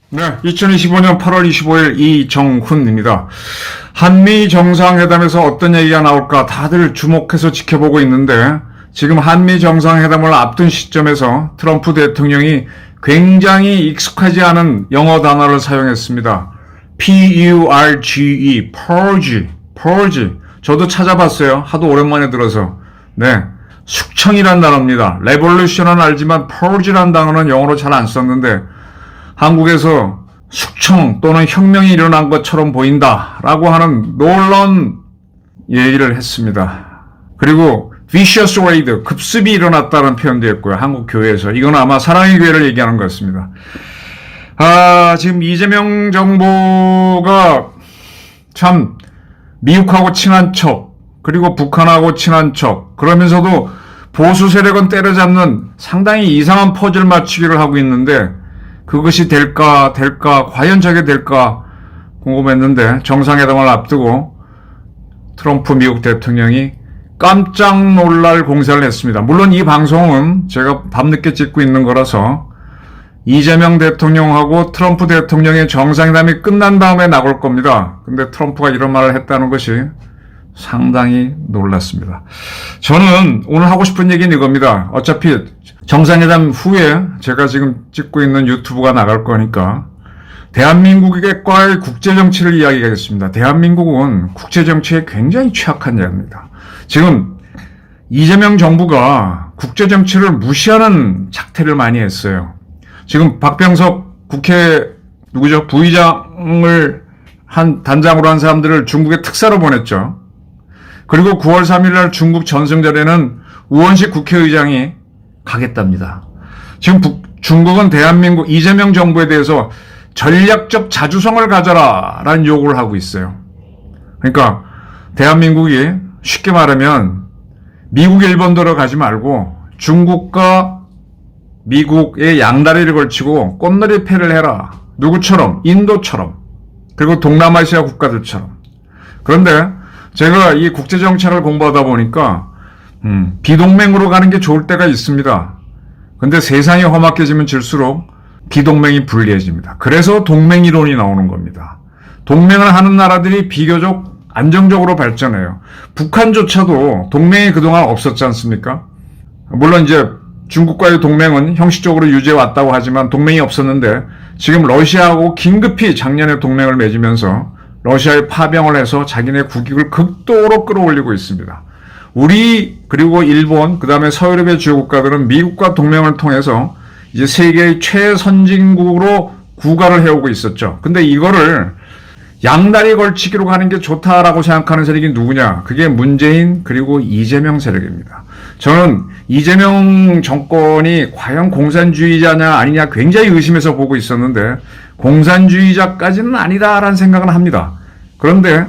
네, 2025년 8월 25일 이정훈입니다. 한미 정상회담에서 어떤 얘기가 나올까 다들 주목해서 지켜보고 있는데 지금 한미 정상회담을 앞둔 시점에서 트럼프 대통령이 굉장히 익숙하지 않은 영어 단어를 사용했습니다. P-U-R-G-E, purge. 저도 찾아봤어요. 하도 오랜만에 들어서. 네, 숙청이란 단어입니다. revolution은 알지만 purge란 단어는 영어로 잘 안 썼는데 한국에서 숙청 또는 혁명이 일어난 것처럼 보인다라고 하는 놀라운 얘기를 했습니다. 그리고 vicious raid, 급습이 일어났다는 표현도 했고요. 한국 교회에서. 이건 아마 사랑의 교회를 얘기하는 것 같습니다. 지금 이재명 정부가 참 미국하고 친한 척, 그리고 북한하고 친한 척, 그러면서도 보수 세력은 때려잡는 상당히 이상한 퍼즐 맞추기를 하고 있는데 그것이 될까, 과연 저게 될까 궁금했는데 정상회담을 앞두고 트럼프 미국 대통령이 깜짝 놀랄 공세를 했습니다. 물론 이 방송은 제가 밤늦게 찍고 있는 거라서 이재명 대통령하고 트럼프 대통령의 정상회담이 끝난 다음에 나올 겁니다. 근데 트럼프가 이런 말을 했다는 것이 상당히 놀랐습니다. 저는 오늘 하고 싶은 얘기는 이겁니다. 어차피 정상회담 후에 제가 지금 찍고 있는 유튜브가 나갈 거니까 대한민국과의 국제정치를 이야기하겠습니다. 대한민국은 국제정치에 굉장히 취약한 나라입니다. 지금 이재명 정부가 국제정치를 무시하는 작태를 많이 했어요. 지금 박병석 국회 부의장을 단장으로 한 사람들을 중국에 특사로 보냈죠. 그리고 9월 3일 날 중국 전승절에는 우원식 국회의장이 가겠답니다. 지금 중국은 대한민국 이재명 정부에 대해서 전략적 자주성을 가져라 라는 요구를 하고 있어요. 그러니까 대한민국이 쉽게 말하면 미국 일본도로 가지 말고 중국과 미국의 양다리를 걸치고 꽃놀이 패를 해라. 누구처럼? 인도처럼. 그리고 동남아시아 국가들처럼. 그런데 제가 이 국제정책을 공부하다 보니까 비동맹으로 가는 게 좋을 때가 있습니다. 근데 세상이 험악해지면 질수록 비동맹이 불리해집니다. 그래서 동맹이론이 나오는 겁니다. 동맹을 하는 나라들이 비교적 안정적으로 발전해요. 북한조차도 동맹이 그동안 없었지 않습니까? 물론 이제 중국과의 동맹은 형식적으로 유지해 왔다고 하지만 동맹이 없었는데 지금 러시아하고 긴급히 작년에 동맹을 맺으면서 러시아에 파병을 해서 자기네 국익을 극도로 끌어올리고 있습니다. 우리 그리고 일본 그다음에 서유럽의 주요 국가들은 미국과 동맹을 통해서 이제 세계의 최선진국으로 구가를 해오고 있었죠. 근데 이거를 양다리 걸치기로 가는 게 좋다라고 생각하는 세력이 누구냐? 그게 문재인 그리고 이재명 세력입니다. 저는 이재명 정권이 과연 공산주의자냐 아니냐 굉장히 의심해서 보고 있었는데 공산주의자까지는 아니다라는 생각은 합니다. 그런데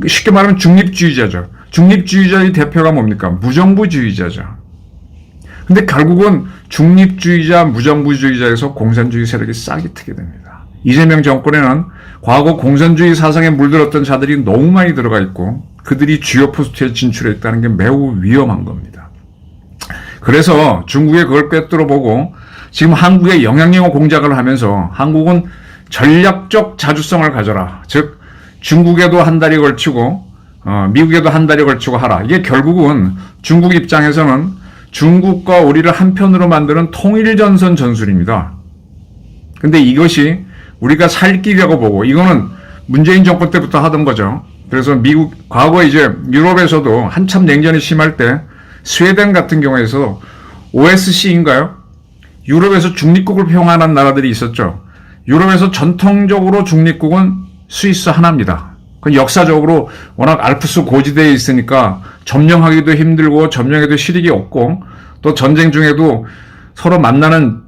쉽게 말하면 중립주의자죠. 중립주의자의 대표가 뭡니까? 무정부주의자죠. 근데 결국은 중립주의자, 무정부주의자에서 공산주의 세력이 싹이 트게 됩니다. 이재명 정권에는 과거 공산주의 사상에 물들었던 자들이 너무 많이 들어가 있고 그들이 주요 포스트에 진출해 있다는 게 매우 위험한 겁니다. 그래서 중국에 그걸 꿰뚫어 보고 지금 한국의 영향력을 공작을 하면서 한국은 전략적 자주성을 가져라. 즉 중국에도 한 달이 걸치고 미국에도 한 달이 걸치고 하라. 이게 결국은 중국 입장에서는 중국과 우리를 한편으로 만드는 통일전선 전술입니다. 근데 이것이 우리가 살 길이라고 보고 이거는 문재인 정권 때부터 하던 거죠. 그래서 미국 과거 이제 유럽에서도 한참 냉전이 심할 때 스웨덴 같은 경우에서 OSC인가요? 유럽에서 중립국을 표현하는 나라들이 있었죠. 유럽에서 전통적으로 중립국은 스위스 하나입니다. 그 역사적으로 워낙 알프스 고지대에 있으니까 점령하기도 힘들고 점령에도 실익이 없고 또 전쟁 중에도 서로 만나는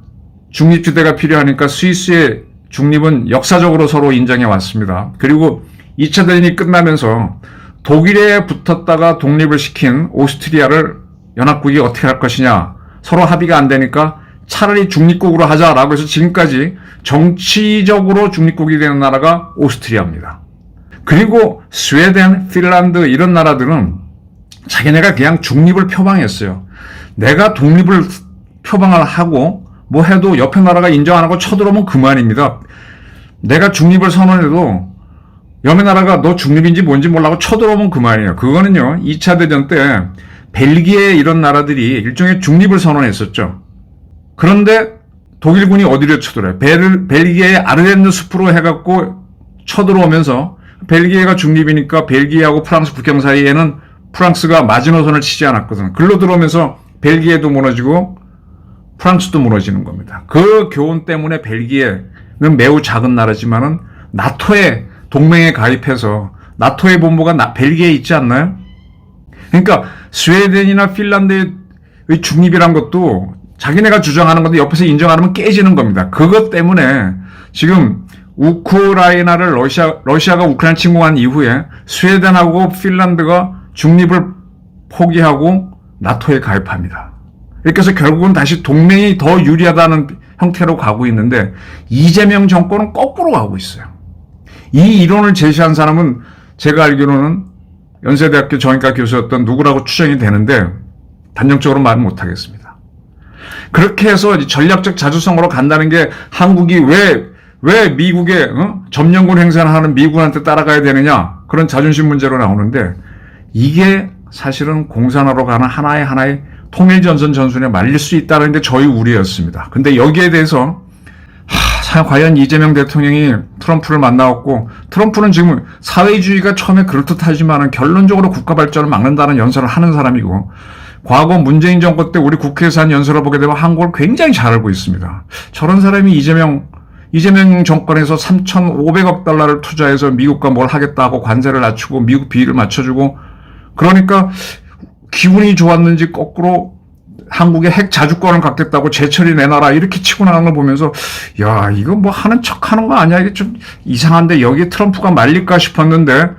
중립지대가 필요하니까 스위스의 중립은 역사적으로 서로 인정해 왔습니다. 그리고 2차 대전이 끝나면서 독일에 붙었다가 독립을 시킨 오스트리아를 연합국이 어떻게 할 것이냐 서로 합의가 안 되니까 차라리 중립국으로 하자라고 해서 지금까지 정치적으로 중립국이 되는 나라가 오스트리아입니다. 그리고 스웨덴, 핀란드 이런 나라들은 자기네가 그냥 중립을 표방했어요. 내가 독립을 표방을 하고 뭐 해도 옆에 나라가 인정 안 하고 쳐들어오면 그만입니다. 내가 중립을 선언해도 옆에 나라가 너 중립인지 뭔지 몰라고 쳐들어오면 그만이에요. 그거는요, 2차 대전 때 벨기에 이런 나라들이 일종의 중립을 선언했었죠. 그런데 독일군이 어디로 쳐들어요? 벨기에의 아르덴느 숲으로 해갖고 쳐들어오면서 벨기에가 중립이니까 벨기에하고 프랑스 국경 사이에는 프랑스가 마지노선을 치지 않았거든. 글로 들어오면서 벨기에도 무너지고 프랑스도 무너지는 겁니다. 그 교훈 때문에 벨기에는 매우 작은 나라지만은 나토의 동맹에 가입해서 나토의 본부가 벨기에에 있지 않나요? 그러니까 스웨덴이나 핀란드의 중립이란 것도 자기네가 주장하는 건데 옆에서 인정 안 하면 깨지는 겁니다. 그것 때문에 지금 우크라이나를 러시아가 우크라이나 침공한 이후에 스웨덴하고 핀란드가 중립을 포기하고 나토에 가입합니다. 이렇게 해서 결국은 다시 동맹이 더 유리하다는 형태로 가고 있는데 이재명 정권은 거꾸로 가고 있어요. 이 이론을 제시한 사람은 제가 알기로는 연세대학교 정의과 교수였던 누구라고 추정이 되는데 단정적으로 말은 못하겠습니다. 그렇게 해서 전략적 자주성으로 간다는 게 한국이 왜 미국의 점령군 행사를 하는 미국한테 따라가야 되느냐 그런 자존심 문제로 나오는데 이게 사실은 공산화로 가는 하나의 통일전선 전순에 말릴 수 있다는 게 저희 우려였습니다. 근데 여기에 대해서 과연 이재명 대통령이 트럼프를 만나왔고 트럼프는 지금 사회주의가 처음에 그럴듯하지만 결론적으로 국가 발전을 막는다는 연설을 하는 사람이고 과거 문재인 정권 때 우리 국회에서 한 연설을 보게 되면 한국을 굉장히 잘 알고 있습니다. 저런 사람이 이재명 정권에서 3,500억 달러를 투자해서 미국과 뭘 하겠다고 관세를 낮추고 미국 비위를 맞춰주고 그러니까 기분이 좋았는지 거꾸로 한국에 핵 자주권을 갖겠다고 제철이 내놔라 이렇게 치고 나가는 걸 보면서 야 이거 뭐 하는 척하는 거 아니야 이게 좀 이상한데 여기에 트럼프가 말릴까 싶었는데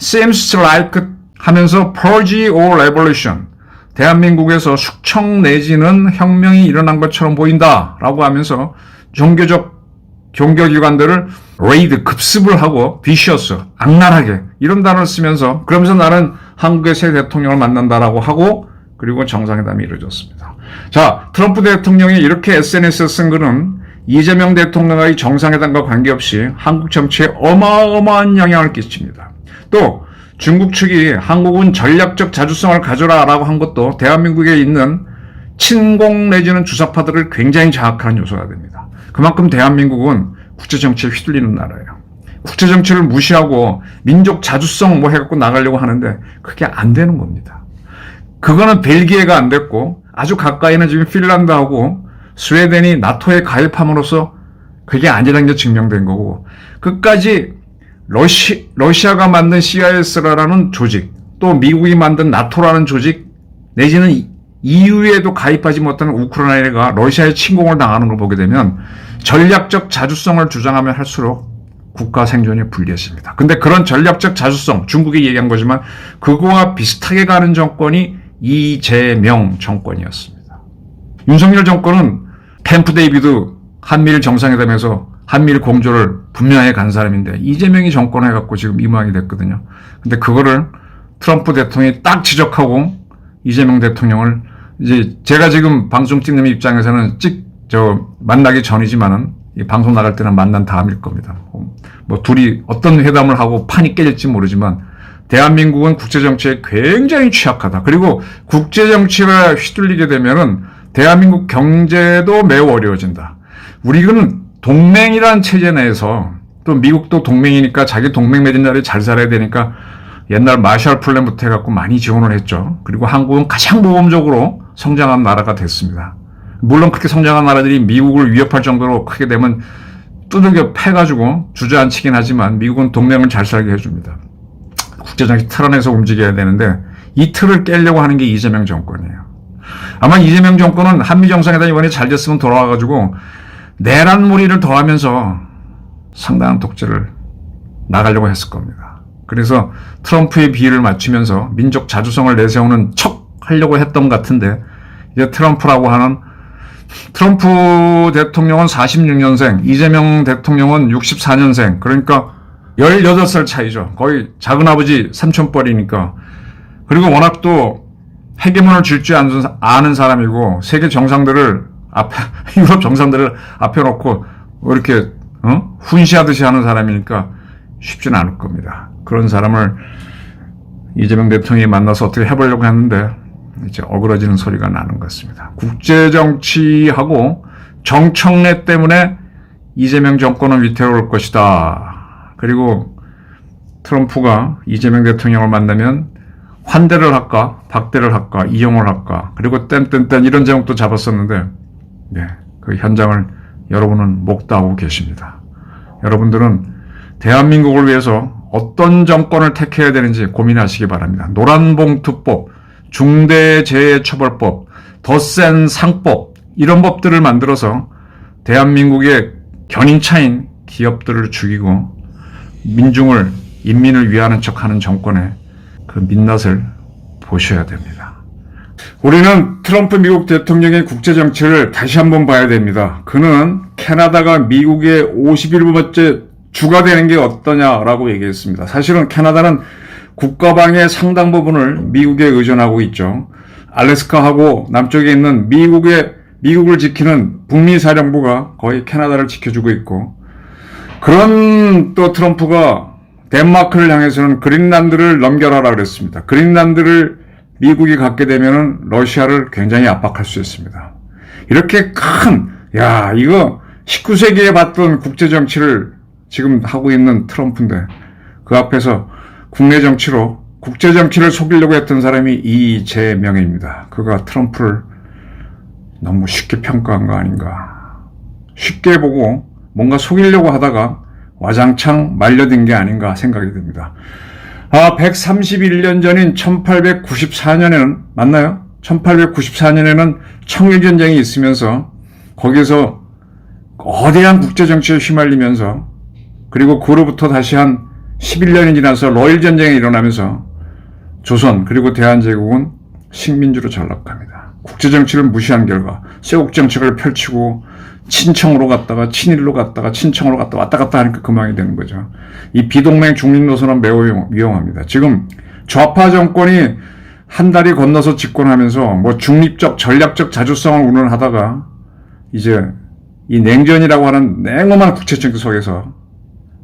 seems like 하면서 purge or revolution 대한민국에서 숙청 내지는 혁명이 일어난 것처럼 보인다라고 하면서 종교기관들을 레이드 급습을 하고 vicious 악랄하게 이런 단어를 쓰면서 그러면서 나는 한국의 새 대통령을 만난다라고 하고 그리고 정상회담이 이루어졌습니다. 자, 트럼프 대통령이 이렇게 SNS에 쓴 글은 이재명 대통령의 정상회담과 관계없이 한국 정치에 어마어마한 영향을 끼칩니다. 또 중국 측이 한국은 전략적 자주성을 가져라라고 한 것도 대한민국에 있는 친공 내지는 주사파들을 굉장히 자극하는 요소가 됩니다. 그만큼 대한민국은 국제정치에 휘둘리는 나라예요. 국제정치를 무시하고 민족 자주성 뭐 해갖고 나가려고 하는데 그게 안 되는 겁니다. 그거는 벨기에가 안 됐고 아주 가까이는 지금 핀란드하고 스웨덴이 나토에 가입함으로써 그게 아니라는 게 증명된 거고 끝까지 러시아가 만든 CIS라는 조직 또 미국이 만든 나토라는 조직 내지는 EU에도 가입하지 못하는 우크라이나가 러시아의 침공을 당하는 걸 보게 되면 전략적 자주성을 주장하면 할수록 국가 생존이 불리해집니다. 근데 그런 전략적 자주성 중국이 얘기한 거지만 그거와 비슷하게 가는 정권이 이재명 정권이었습니다. 윤석열 정권은 캠프 데이비드 한미일 정상회담에서 한미일 공조를 분명하게 간 사람인데 이재명이 정권 해갖고 지금 이 모양이 됐거든요. 근데 그거를 트럼프 대통령이 딱 지적하고 이재명 대통령을 이제 제가 지금 방송 찍는 입장에서는 만나기 전이지만은 이 방송 나갈 때는 만난 다음일 겁니다. 뭐 둘이 어떤 회담을 하고 판이 깨질지 모르지만 대한민국은 국제정치에 굉장히 취약하다. 그리고 국제정치가 휘둘리게 되면은 대한민국 경제도 매우 어려워진다. 우리는 동맹이란 체제 내에서 또 미국도 동맹이니까 자기 동맹 맺은 나라에 잘 살아야 되니까 옛날 마셜 플랜부터 해갖고 많이 지원을 했죠. 그리고 한국은 가장 모범적으로 성장한 나라가 됐습니다. 물론 그렇게 성장한 나라들이 미국을 위협할 정도로 크게 되면 두들겨 패가지고 주저앉히긴 하지만 미국은 동맹을 잘 살게 해줍니다. 국제정치 틀 안에서 움직여야 되는데 이 틀을 깨려고 하는 게 이재명 정권이에요. 아마 이재명 정권은 한미정상회담 이번에 잘 됐으면 돌아와가지고 내란몰이를 더하면서 상당한 독재를 나가려고 했을 겁니다. 그래서 트럼프의 비위를 맞추면서 민족 자주성을 내세우는 척 하려고 했던 것 같은데 이제 트럼프 대통령은 46년생, 이재명 대통령은 64년생, 그러니까 18살 차이죠. 거의 작은아버지 삼촌뻘이니까. 그리고 워낙 또 헤게몬을 질 줄 아는 사람이고 세계 정상들을 앞에 유럽 정상들을 앞에 놓고 이렇게 훈시하듯이 하는 사람이니까 쉽지는 않을 겁니다. 그런 사람을 이재명 대통령이 만나서 어떻게 해보려고 했는데 이제 어그러지는 소리가 나는 것 같습니다. 국제정치하고 정청래 때문에 이재명 정권은 위태로울 것이다. 그리고 트럼프가 이재명 대통령을 만나면 환대를 할까, 박대를 할까, 이용을 할까, 그리고 땐 이런 제목도 잡았었는데 그 현장을 여러분은 목도하고 계십니다. 여러분들은 대한민국을 위해서 어떤 정권을 택해야 되는지 고민하시기 바랍니다. 노란봉투법, 중대재해처벌법, 더 센 상법 이런 법들을 만들어서 대한민국의 견인차인 기업들을 죽이고 인민을 위하는 척하는 정권의 그 민낯을 보셔야 됩니다. 우리는 트럼프 미국 대통령의 국제정치를 다시 한번 봐야 됩니다. 그는 캐나다가 미국의 51번째 주가 되는 게 어떠냐라고 얘기했습니다. 사실은 캐나다는 국가방의 상당 부분을 미국에 의존하고 있죠. 알래스카하고 남쪽에 있는 미국을 지키는 북미사령부가 거의 캐나다를 지켜주고 있고, 그런 또 트럼프가 덴마크를 향해서는 그린란드를 넘겨라라 그랬습니다. 그린란드를 미국이 갖게 되면은 러시아를 굉장히 압박할 수 있습니다. 이렇게 이거 19세기에 봤던 국제정치를 지금 하고 있는 트럼프인데 그 앞에서 국제정치를 속이려고 했던 사람이 이재명입니다. 그가 트럼프를 너무 쉽게 평가한 거 아닌가. 쉽게 보고 뭔가 속이려고 하다가 와장창 말려든 게 아닌가 생각이 듭니다. 131년 전인 1894년에는 맞나요? 1894년에는 청일전쟁이 있으면서 거기서 거대한 국제정치에 휘말리면서 그리고 그로부터 다시 한 11년이 지나서 러일전쟁이 일어나면서 조선 그리고 대한제국은 식민지로 전락합니다. 국제정치를 무시한 결과 쇄국정책을 펼치고 친청으로 갔다가 친일로 갔다가 친청으로 갔다 왔다 갔다 하니까 그만이 되는 거죠. 이 비동맹 중립 노선은 매우 위험합니다. 지금 좌파 정권이 한 다리 건너서 집권하면서 뭐 중립적 전략적 자주성을 운운하다가 이제 이 냉전이라고 하는 냉엄한 국제정치 속에서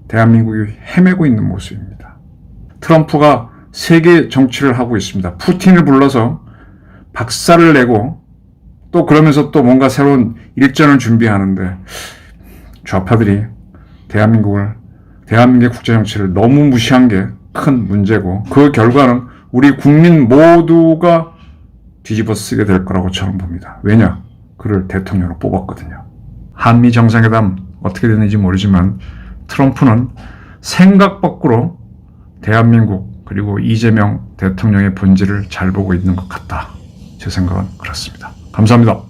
대한민국이 헤매고 있는 모습입니다. 트럼프가 세계 정치를 하고 있습니다. 푸틴을 불러서 박살을 내고 또 그러면서 또 뭔가 새로운 일전을 준비하는데 좌파들이 대한민국의 국제정치를 너무 무시한 게 큰 문제고 그 결과는 우리 국민 모두가 뒤집어 쓰게 될 거라고 저는 봅니다. 왜냐? 그를 대통령으로 뽑았거든요. 한미 정상회담 어떻게 되는지 모르지만 트럼프는 생각 밖으로 대한민국 그리고 이재명 대통령의 본질을 잘 보고 있는 것 같다. 제 생각은 그렇습니다. 감사합니다.